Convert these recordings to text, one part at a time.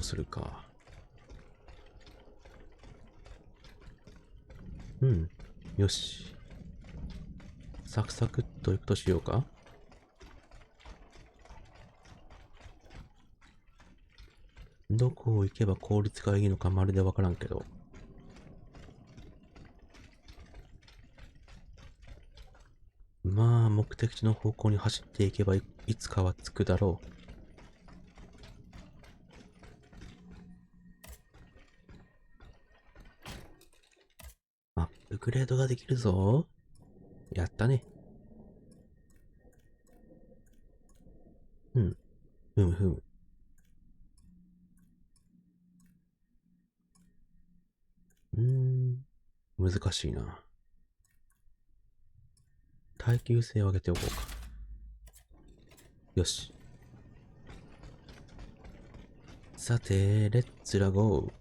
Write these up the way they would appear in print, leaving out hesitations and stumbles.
するか。うん。よし。サクサクっといくとしようか。どこを行けば効率がいいのかまるでわからんけど。まあ、目的地の方向に走っていけば いつかは着くだろう。アップグレードができるぞ。やったね。うん。ふむふむ。難しいな。耐久性を上げておこうか。よし。さて、レッツラゴー。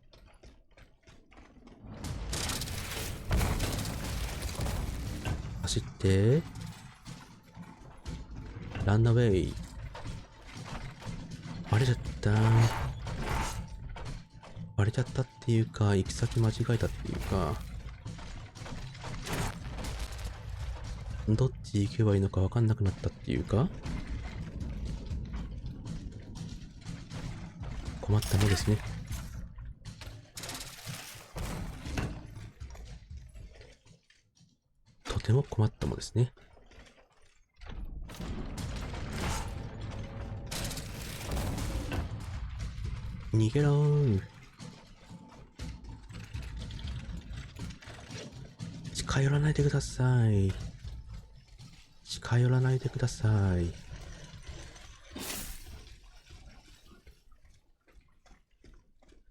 走って、ランナウェイ。バレちゃった。バレちゃったっていうか、行き先間違えたっていうか、どっち行けばいいのかわかんなくなったっていうか、困ったのですね。とても困ったもですね。逃げろー。近寄らないでください。近寄らないでください。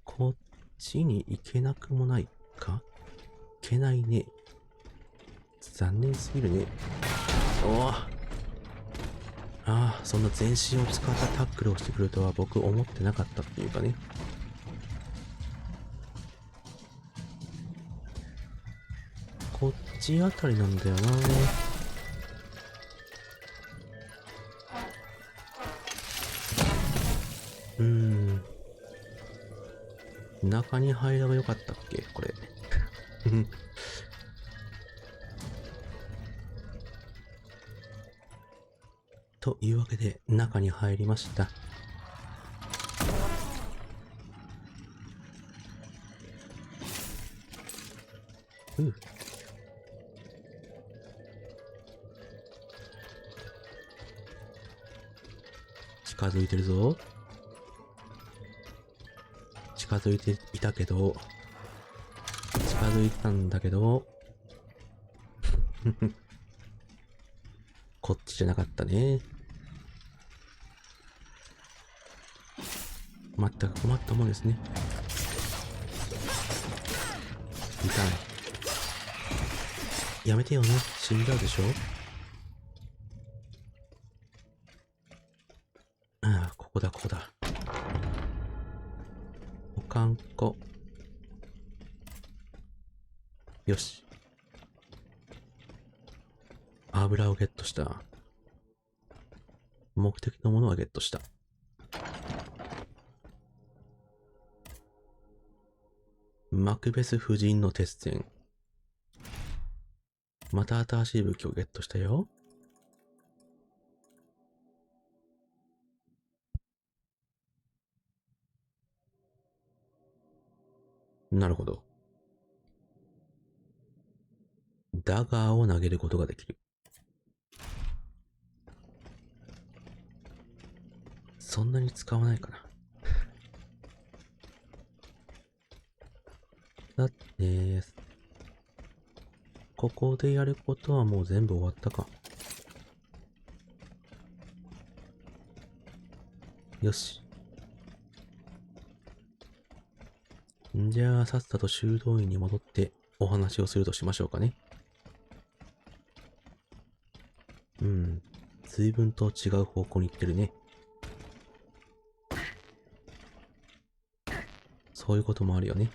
こっちに行けなくもないか？行けないね。残念すぎるね。おぉ。ああ、そんな全身を使ったタックルをしてくるとは僕思ってなかったっていうかね。こっちあたりなんだよな。中に入ればよかったっけこれ。というわけで、中に入りました。近づいてるぞ。近づいていたけど、近づいてたんだけど、こっちじゃなかったね。全く困ったもんですね。痛い。やめてよね。死んじゃうでしょ。ああ、ここだ、ここだ。保管庫。よし。油をゲットした。目的のものはゲットした。マクベス夫人の鉄線。また新しい武器をゲットしたよ。なるほど。ダガーを投げることができる。そんなに使わないかな。だって、ここでやることはもう全部終わったか。よし。じゃあ、さっさと修道院に戻ってお話をするとしましょうかね。随分と違う方向に行ってるね。そういうこともあるよね。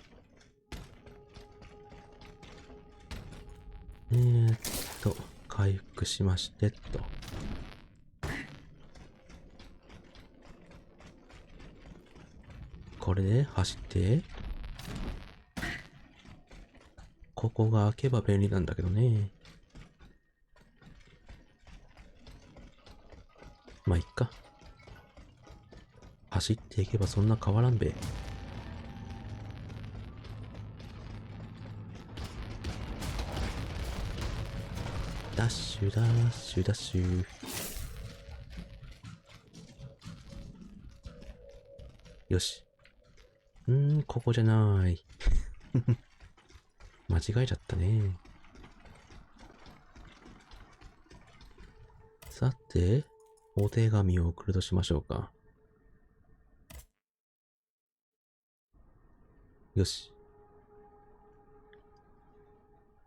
回復しましてと。これで走って、ここが開けば便利なんだけどね。まあ、いっか。走っていけばそんな変わらんべ。ダッシュダッシュダッシュ。よし。ここじゃない。間違えちゃったね。さて、お手紙を送るとしましょうか。よし。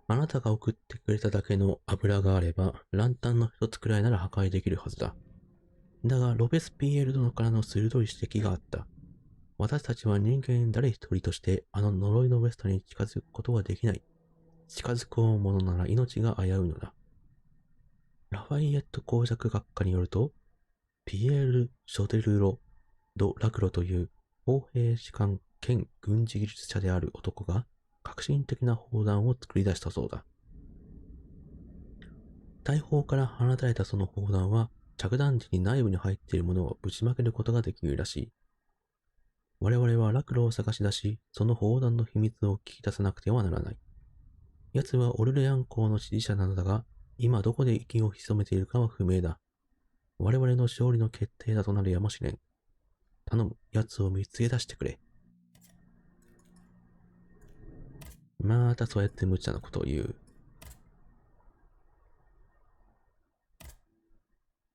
あなたが送ってくれただけの油があれば、ランタンの一つくらいなら破壊できるはずだ。だが、ロベスピエール殿からの鋭い指摘があった。私たちは人間誰一人としてあの呪いのウエストに近づくことはできない。近づこうものなら命が危ういのだ。ラファイエット公爵学科によると、ピエール・ショデルロ・ド・ラクロという砲兵士官兼軍事技術者である男が革新的な砲弾を作り出したそうだ。大砲から放たれたその砲弾は着弾時に内部に入っているものをぶちまけることができるらしい。我々はラクロを探し出し、その砲弾の秘密を聞き出さなくてはならない。奴はオルレアン公の支持者なのだが、今どこで息を潜めているかは不明だ。我々の勝利の決定だとなるやもしれん。頼む、奴を見つけ出してくれ。またそうやって無茶なことを言う。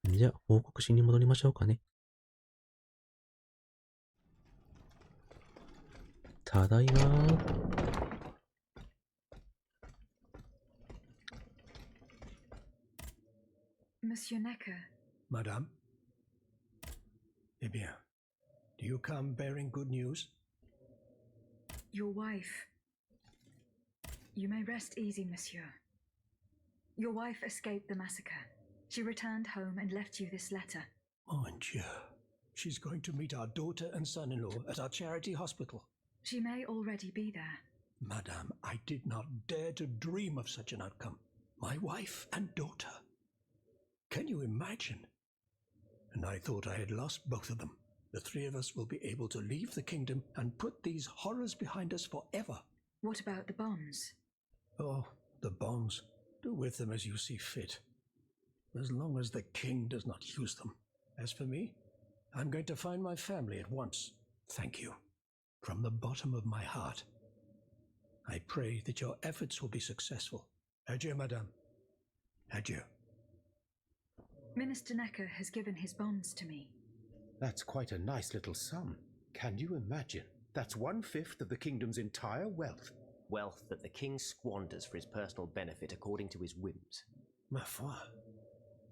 じゃあ、報告しに戻りましょうかね。ただいまー。Monsieur Necker. Madame? Eh bien, do you come bearing good news? Your wife. You may rest easy, monsieur. Your wife escaped the massacre. She returned home and left you this letter. Mon Dieu. She's going to meet our daughter and son-in-law at our charity hospital. She may already be there. Madame, I did not dare to dream of such an outcome. My wife and daughter. Can you imagine? And I thought I had lost both of them. The three of us will be able to leave the kingdom and put these horrors behind us forever. What about the bonds? Oh, the bonds. Do with them as you see fit. As long as the king does not use them. As for me, I'm going to find my family at once. Thank you. From the bottom of my heart. I pray that your efforts will be successful. Adieu, madame. Adieu. Minister Necker has given his bonds to me. That's quite a nice little sum. Can you imagine? That's 1/5 of the kingdom's entire wealth. Wealth that the king squanders for his personal benefit according to his whims. Ma foi.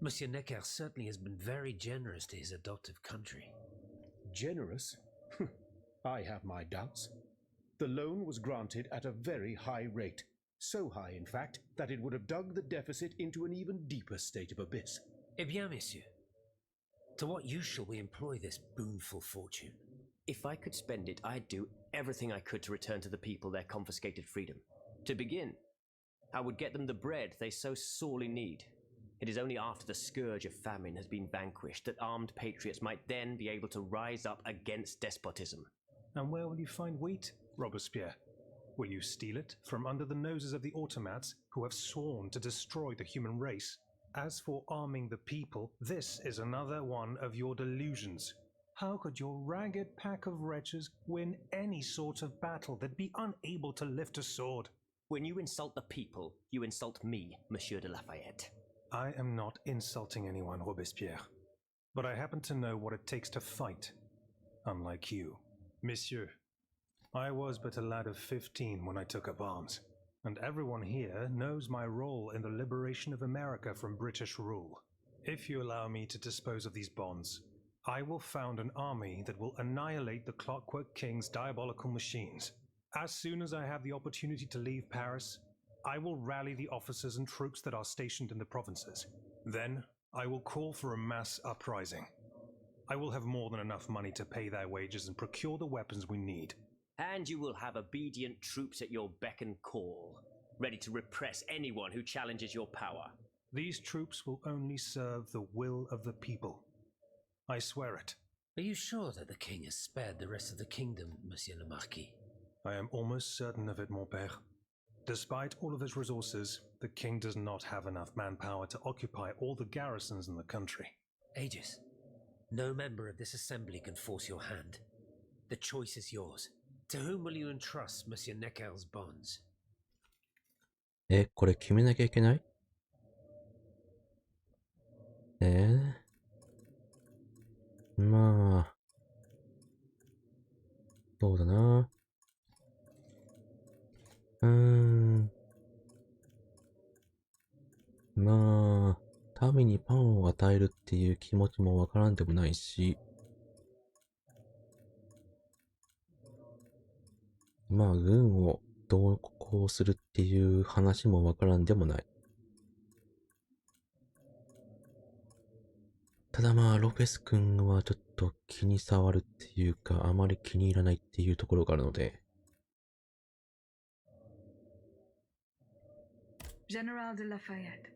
Monsieur Necker certainly has been very generous to his adoptive country. Generous? I have my doubts. The loan was granted at a very high rate. So high, in fact, that it would have dug the deficit into an even deeper state of abyss. Eh bien, messieurs, to what use shall we employ this boonful fortune? If I could spend it, I'd do everything I could to return to the people their confiscated freedom. To begin, I would get them the bread they so sorely need. It is only after the scourge of famine has been vanquished that armed patriots might then be able to rise up against despotism. And where will you find wheat, Robespierre? Will you steal it from under the noses of the automats who have sworn to destroy the human race? As for arming the people, this is another one of your delusions. How could your ragged pack of wretches win any sort of battle that'd be unable to lift a sword? When you insult the people, you insult me, Monsieur de Lafayette. I am not insulting anyone, Robespierre. But I happen to know what it takes to fight. Unlike you. Monsieur, I was but a lad of 15 when I took up arms. And everyone here knows my role in the liberation of America from British rule. If you allow me to dispose of these bonds, I will found an army that will annihilate the Clockwork King's diabolical machines. As soon as I have the opportunity to leave Paris, I will rally the officers and troops that are stationed in the provinces. Then, I will call for a mass uprising. I will have more than enough money to pay their wages and procure the weapons we need. And you will have obedient troops at your beck and call, ready to repress anyone who challenges your power. These troops will only serve the will of the people. I swear it. Are you sure that the king has spared the rest of the kingdom, Monsieur le Marquis? I am almost certain of it, mon père. Despite all of his resources, the king does not have enough manpower to occupy all the garrisons in the country. Aegis, no member of this assembly can force your hand. The choice is yours. To whom will you entrust Monsieur Necker's bonds? これ決めなきゃいけない？まあ、そうだな。まあ、民にパンを与えるっていう気持ちもわからんでもないし、まあ、軍をどうこうするっていう話もわからんでもない。ただまあ、ロペス君はちょっと気に障るっていうか、あまり気に入らないっていうところがあるので。General de Lafayette,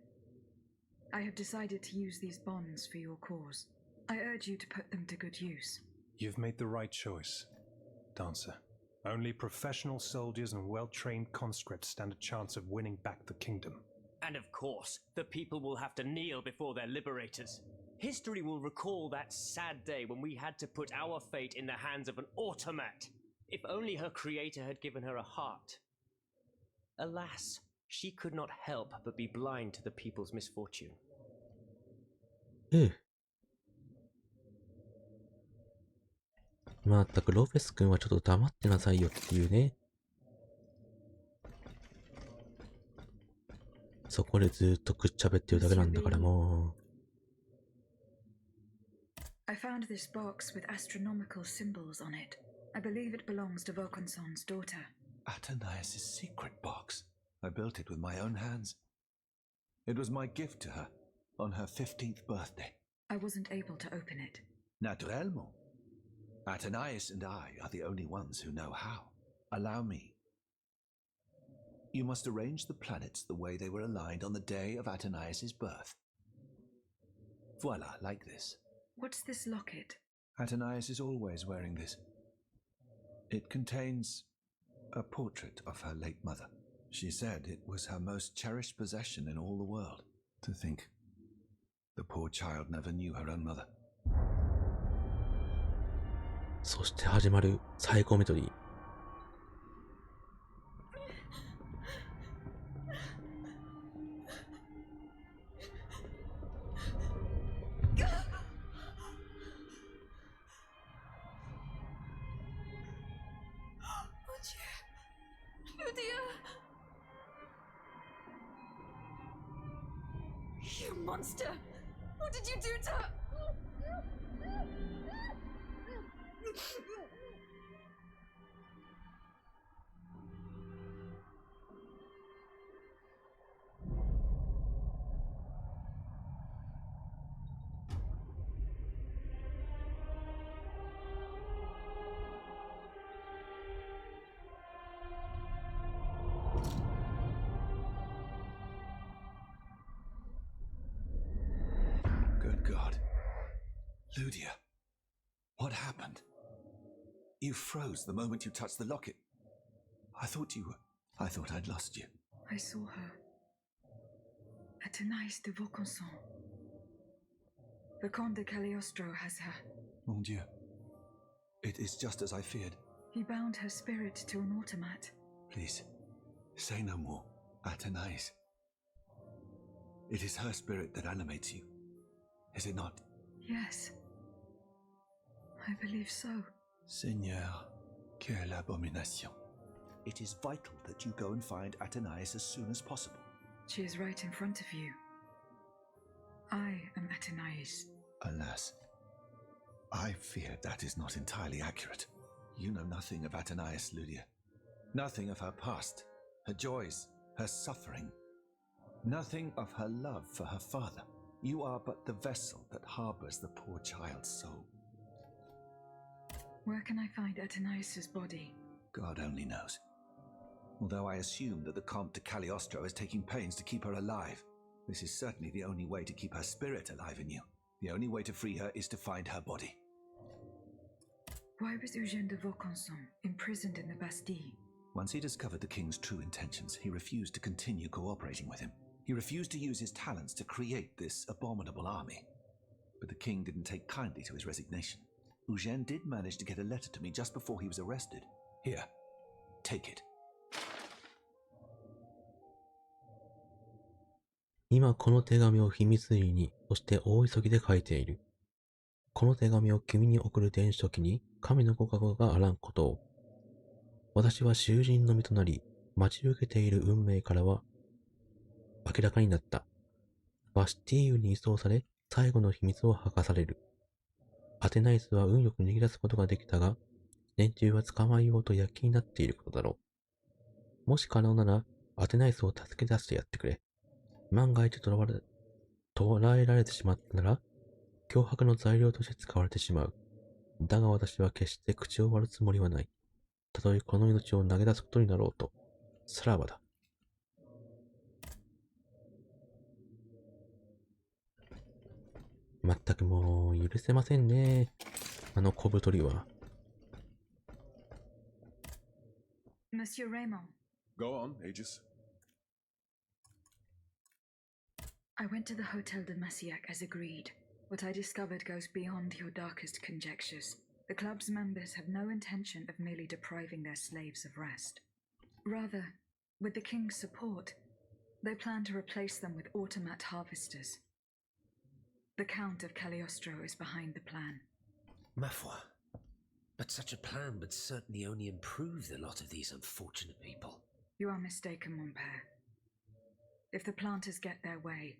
I have decided to use these bonds for your cause. I urge you to put them to good use. You've made the right choice, Dancer. Only professional soldiers and well-trained conscripts stand a chance of winning back the kingdom. And of course, the people will have to kneel before their liberators. History will recall that sad day when we had to put our fate in the hands of an automat. If only her creator had given her a heart. Alas, she could not help but be blind to the people's misfortune. まったくロペス君はちょっと黙ってなさいよっていうね。そこでずっとくっちゃべってるだけなんだからもう。I found this box with astronomical symbols on it. I believe it belongs to Vaucanson's daughter. Athenais' secret box. I built it with my own hands. It was my gift to her on her 15th birthday. I wasn't able to open it. Naturellement. Athenais and I are the only ones who know how. Allow me. You must arrange the planets the way they were aligned on the day of Athenais' birth. Voila, like this. What's this locket? Athenais is always wearing this. It contains a portrait of her late mother. She said it was her most cherished possession in all the world. To think, the poor child never knew her own mother. そして始まるサイコメトリー。You monster! What did you do to her? Good God. Ludia, what happened? You froze the moment you touched the locket. I thought I'd lost you. I saw her. Athenais de Vaucanson. The Comte de Cagliostro has her. Mon Dieu. It is just as I feared. He bound her spirit to an automat. Please, say no more. Athenais. It is her spirit that animates you. Is it not? Yes. I believe so. Seigneur, quelle abomination. It is vital that you go and find Athenais as soon as possible. She is right in front of you. I am Athenais. Alas, I fear that is not entirely accurate. You know nothing of Athenais, Ludia. Nothing of her past, her joys, her suffering. Nothing of her love for her father. You are but the vessel that harbors the poor child's soul. Where can I find Atanais's body? God only knows. Although I assume that the Comte de Cagliostro is taking pains to keep her alive. This is certainly the only way to keep her spirit alive in you. The only way to free her is to find her body. Why was Eugène de Vaucanson imprisoned in the Bastille? Once he discovered the king's true intentions, he refused to continue cooperating with him. He refused to use his talents to create this abominable army. But the king didn't take kindly to his resignation. Eugène did manage to get a letter to me just before he was arrested. Here, take it. 今この手紙を秘密裏に、そして大急ぎで書いている。この手紙を君に送る電書記に神のご加護があらんことを。私は囚人の身となり、待ち受けている運命からは明らかになった。バスティーユに移送され、最後の秘密を吐かされる。アテナイスは運よく逃げ出すことができたが、連中は捕まえようと躍起になっていることだろう。もし可能なら、アテナイスを助け出してやってくれ。万が一捕らえられてしまったなら、脅迫の材料として使われてしまう。だが私は決して口を割るつもりはない。たとえこの命を投げ出すことになろうと。さらばだ。まったくもう許せませんね。あの小太りは。Monsieur Raymond. Go on, Aegis. I went to the Hotel de Massiac as agreed. What I discovered goes beyond your darkest conjectures. The club's members have no intention of merely depriving their slaves of rest. Rather, with the king's support, they plan to replace them with automat harvesters. The Count of Cagliostro is behind the plan. Ma foi. But such a plan would certainly only improve the lot of these unfortunate people. You are mistaken, mon père. If the planters get their way,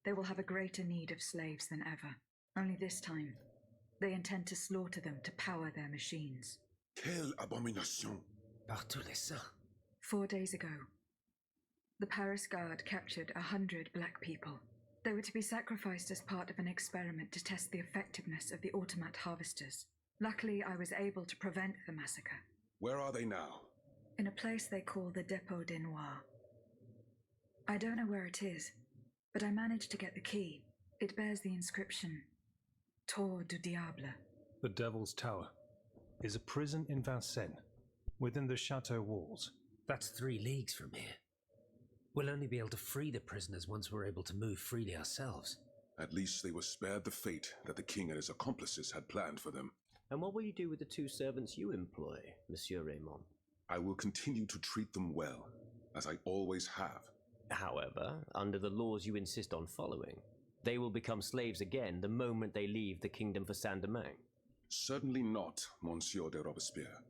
they will have a greater need of slaves than ever. Only this time, they intend to slaughter them to power their machines. Quelle abomination! Par tous les saints. 4 days ago, the Paris Guard captured 100 black people. They were to be sacrificed as part of an experiment to test the effectiveness of the automat harvesters. Luckily, I was able to prevent the massacre. Where are they now? In a place they call the Dépôt des Noirs. I don't know where it is, but I managed to get the key. It bears the inscription, Tour du Diable. The Devil's Tower is a prison in Vincennes, within the chateau walls. That's 3 leagues from here. We'll only be able to free the prisoners once we're able to move freely ourselves. At least they were spared the fate that the king and his accomplices had planned for them. And what will you do with the 2 servants you employ, Monsieur Raymond? I will continue to treat them well, as I always have. However, under the laws you insist on following, they will become slaves again the moment they leave the kingdom for Saint-Domingue. Certainly not, Monsieur de Robespierre.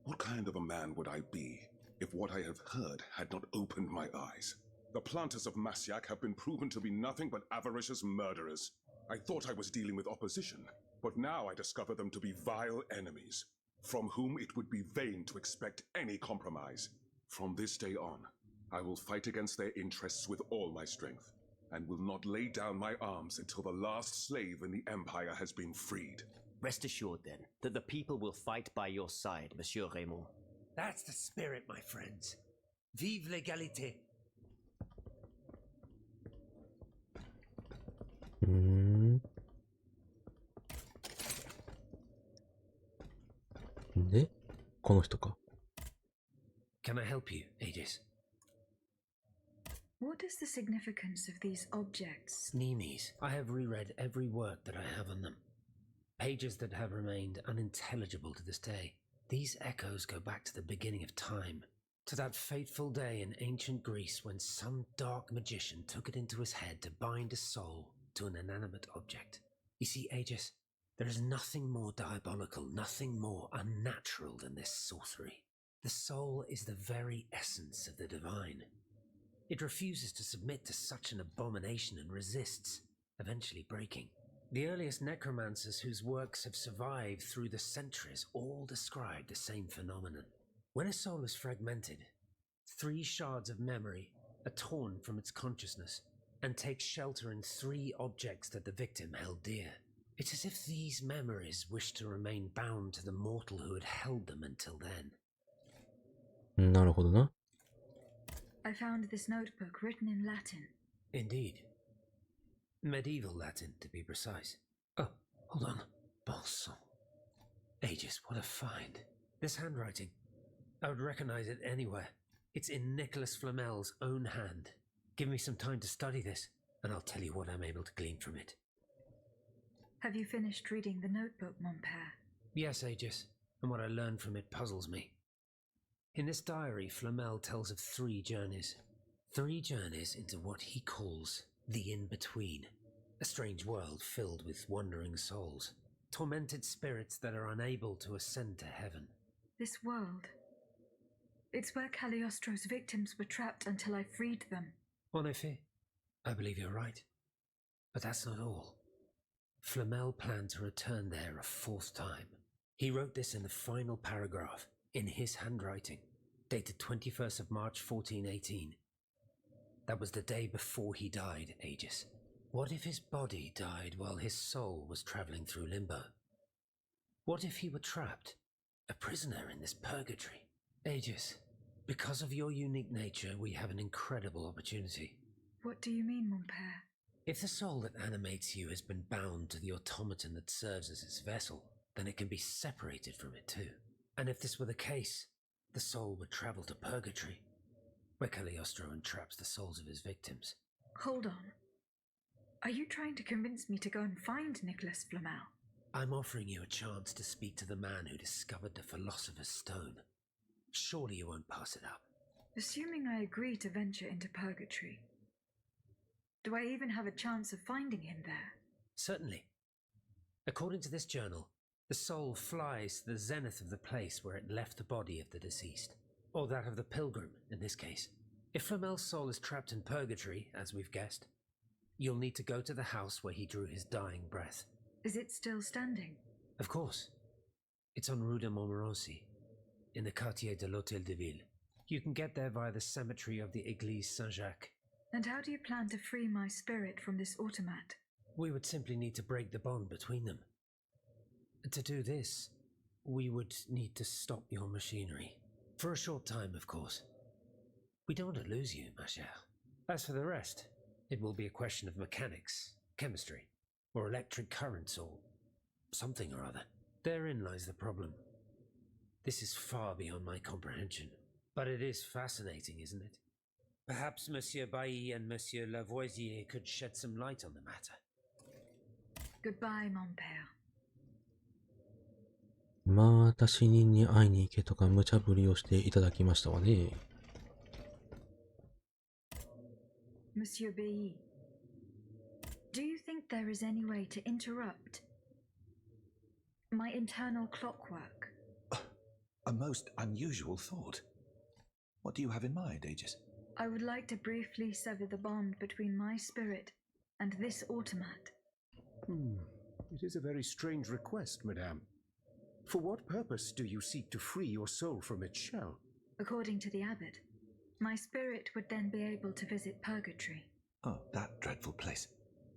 What kind of a man would I be if what I have heard had not opened my eyes? The planters of Massiac have been proven to be nothing but avaricious murderers. I thought I was dealing with opposition, but now I discover them to be vile enemies, from whom it would be vain to expect any compromise. From this day on, I will fight against their interests with all my strength, and will not lay down my arms until the last slave in the Empire has been freed. Rest assured, then, that the people will fight by your side, Monsieur Raymond. That's the spirit, my friends. Vive l'égalité. で、この人か。Can I help you, Aegis? What is the significance of these objects? Nemes. I have reread every work that I have on them. Pages that have remained unintelligible to this day. These echoes go back to the beginning of time, to that fateful day in ancient Greece when some dark magician took it into his head to bind a soul to an inanimate object. You see, Aegis, there is nothing more diabolical, nothing more unnatural than this sorcery. The soul is the very essence of the divine. It refuses to submit to such an abomination and resists, eventually breaking. The earliest necromancers whose works have survived through the centuries all describe the same phenomenon. When a soul is fragmented, 3 shards of memory are torn from its consciousness and take shelter in 3 objects that the victim held dear. It's as if these memories wish to remain bound to the mortal who had held them until then. なるほどな。I found this notebook written in Latin. Indeed. Medieval Latin, to be precise. Oh, hold on. Bon sang. Aegis, what a find. This handwriting. I would recognize it anywhere. It's in Nicholas Flamel's own hand. Give me some time to study this, and I'll tell you what I'm able to glean from it. Have you finished reading the notebook, mon père? Yes, Aegis, and what I learned from it puzzles me. In this diary, Flamel tells of 3 journeys. 3 journeys into what he calls the in-between. A strange world filled with wandering souls. Tormented spirits that are unable to ascend to heaven. This world. It's where Cagliostro's victims were trapped until I freed them. En effet, I believe you're right. But that's not all. Flamel planned to return there a 4th time. He wrote this in the final paragraph, in his handwriting, dated 21st of March 1418. That was the day before he died, Aegis. What if his body died while his soul was traveling through limbo? What if he were trapped, a prisoner in this purgatory? Aegis, because of your unique nature, we have an incredible opportunity. What do you mean, mon père? If the soul that animates you has been bound to the automaton that serves as its vessel, then it can be separated from it too. And if this were the case, the soul would travel to purgatory, where Cagliostro entraps the souls of his victims. Hold on. Are you trying to convince me to go and find Nicholas Flamel? I'm offering you a chance to speak to the man who discovered the Philosopher's Stone. Surely you won't pass it up. Assuming I agree to venture into purgatory, do I even have a chance of finding him there? Certainly. According to this journal, the soul flies to the zenith of the place where it left the body of the deceased, or that of the pilgrim in this case. If Flamel's soul is trapped in purgatory, as we've guessed, you'll need to go to the house where he drew his dying breath. Is it still standing? Of course. It's on Rue de Montmorency, in the Quartier de l'Hôtel de Ville. You can get there via the cemetery of the Église Saint-Jacques. And how do you plan to free my spirit from this automat? We would simply need to break the bond between them. To do this, we would need to stop your machinery. For a short time, of course. We don't want to lose you, ma chère. As for the rest, it will be a question of mechanics, chemistry, or electric currents, or something or other. Therein lies the problem. This is far beyond my comprehension. But it is fascinating, isn't it? Perhaps Monsieur Bailly and Monsieur Lavoisier could shed some light on the matter. Goodbye, mon père. また死人に会いに行けとか無茶ぶりをしていただきましたわね。Monsieur Bailly, do you think there is any way to interrupt my internal clockwork? A most unusual thought. What do you have in mind, Aegis? I would like to briefly sever the bond between my spirit and this automat. It is a very strange request, madame. For what purpose do you seek to free your soul from its shell? According to the abbot, my spirit would then be able to visit purgatory. Oh, that dreadful place.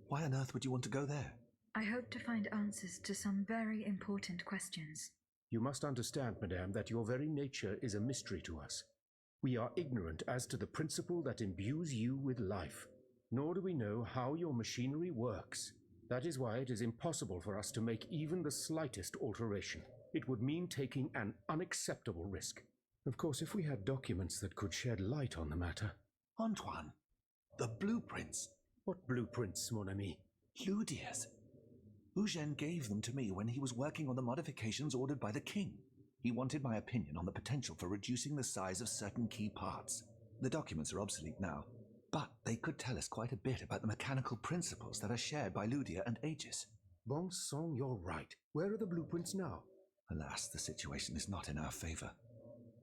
Why on earth would you want to go there? I hope to find answers to some very important questions. You must understand, madame, that your very nature is a mystery to us. We are ignorant as to the principle that imbues you with life, nor do we know how your machinery works. That is why it is impossible for us to make even the slightest alteration. It would mean taking an unacceptable risk. Of course, if we had documents that could shed light on the matter. Antoine, the blueprints. What blueprints, mon ami? Ludia's. Eugène gave them to me when he was working on the modifications ordered by the king. He wanted my opinion on the potential for reducing the size of certain key parts. The documents are obsolete now, but they could tell us quite a bit about the mechanical principles that are shared by Ludia and Aegis. Bon sang, you're right. Where are the blueprints now? Alas, the situation is not in our favor.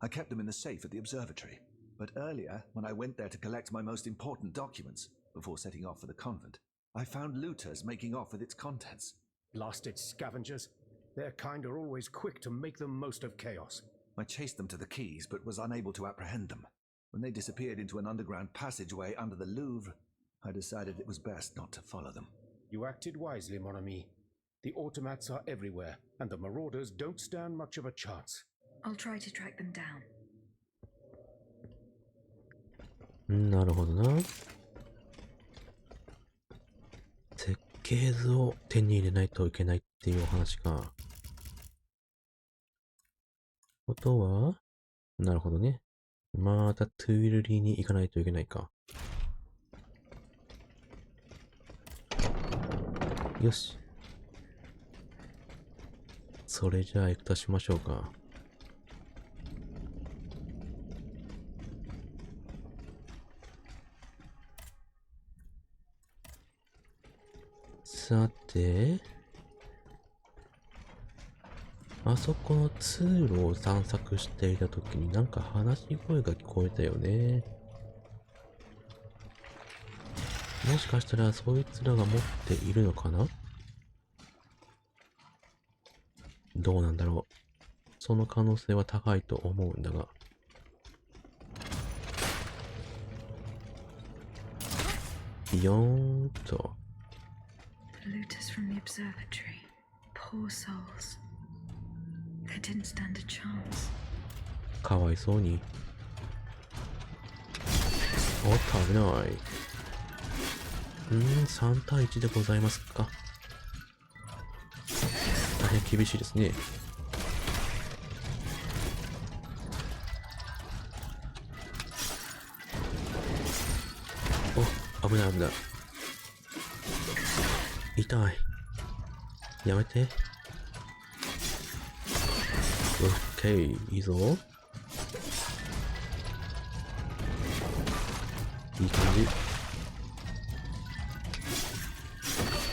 I kept them in the safe at the observatory, but earlier, when I went there to collect my most important documents, before setting off for the convent, I found looters making off with its contents. Blasted scavengers. Their kind are always quick to make the most of chaos. I chased them to the quays, but was unable to apprehend them. When they disappeared into an underground passageway under the Louvre, I decided it was best not to follow them. You acted wisely, mon ami. The automats are everywhere, and the marauders don't stand much of a chance. I'll try to track them down. なるほどな。設計図を手に入れないといけないっていうお話か。ことは、なるほどね。またトゥールリーに行かないといけないか。よし。それじゃあ行くとしましょうか。さて、あそこの通路を散策していたときになんか話し声が聞こえたよね。もしかしたらそいつらが持っているのかな？どうなんだろう。その可能性は高いと思うんだが。ビヨーンと。Looters from the observatory. Poor souls. They didn't stand a chance. かわいそうに。おっと危ない。3対1でございますか。大変厳しいですね。お、危ない危ない。痛い。やめて。オッケー、いいぞ。いい感じ。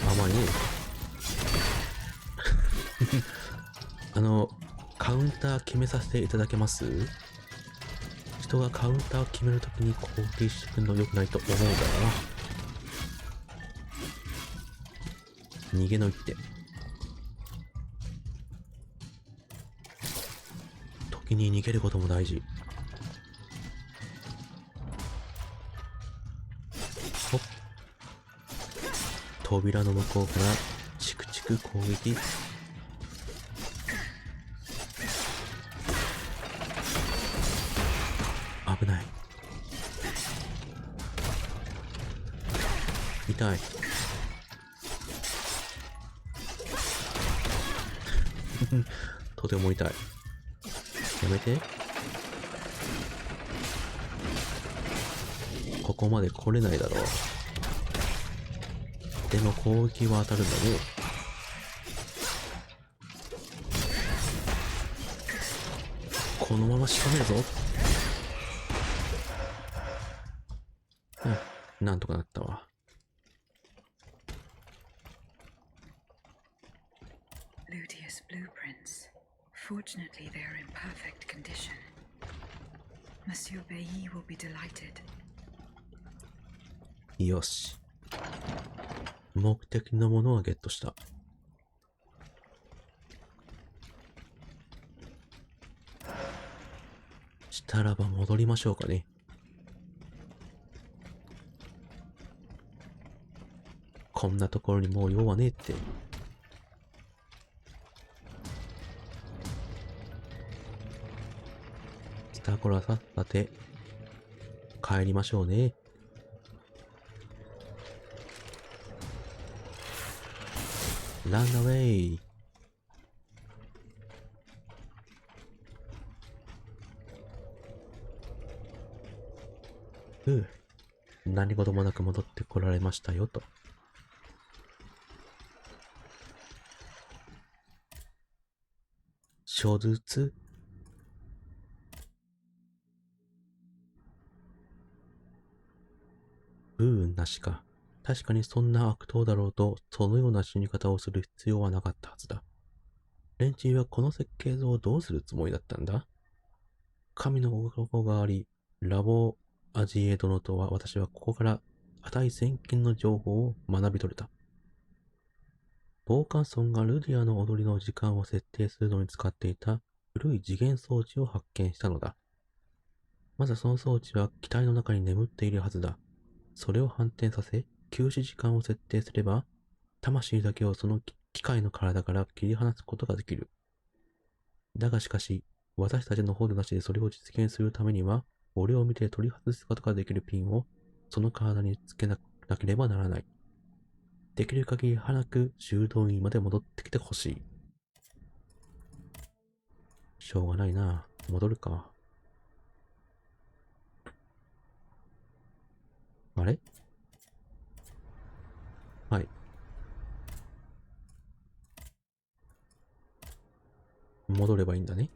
甘いね。カウンター決めさせていただけます？人がカウンターを決めるときに攻撃してくるの良くないと思うから。逃げの一手。時に逃げることも大事。ほっ。扉の向こうからチクチク攻撃。危ない。痛い。とても痛い。やめて。ここまで来れないだろう。でも攻撃は当たるんだね。このまま仕留めるぞ。なんとかなったわ。Ludius blueprints. Fortunately, they are in perfect condition. Monsieur Bailly will be delighted. よし。目的のものはゲットした。したらば戻りましょうかね。こんなところにもう用はねえって。したこらさっさて帰りましょうね。ランアウェイ。何事もなく戻ってこられましたよと。書術。なしか。確かにそんな悪党だろうと、そのような死に方をする必要はなかったはずだ。連中はこの設計図をどうするつもりだったんだ？神のご加護があり、ラボアジエ殿とは私はここから値千金の情報を学び取れた。ボーカンソンがルディアの踊りの時間を設定するのに使っていた古い次元装置を発見したのだ。まずその装置は機体の中に眠っているはずだ。それを反転させ、休止時間を設定すれば、魂だけをその機械の体から切り離すことができる。だがしかし、私たちの方でなしでそれを実現するためには、俺を見て取り外すことができるピンをその体につけなければならない。できる限り早く修道院まで戻ってきてほしい。しょうがないな。戻るか。あれ？はい。戻ればいいんだね。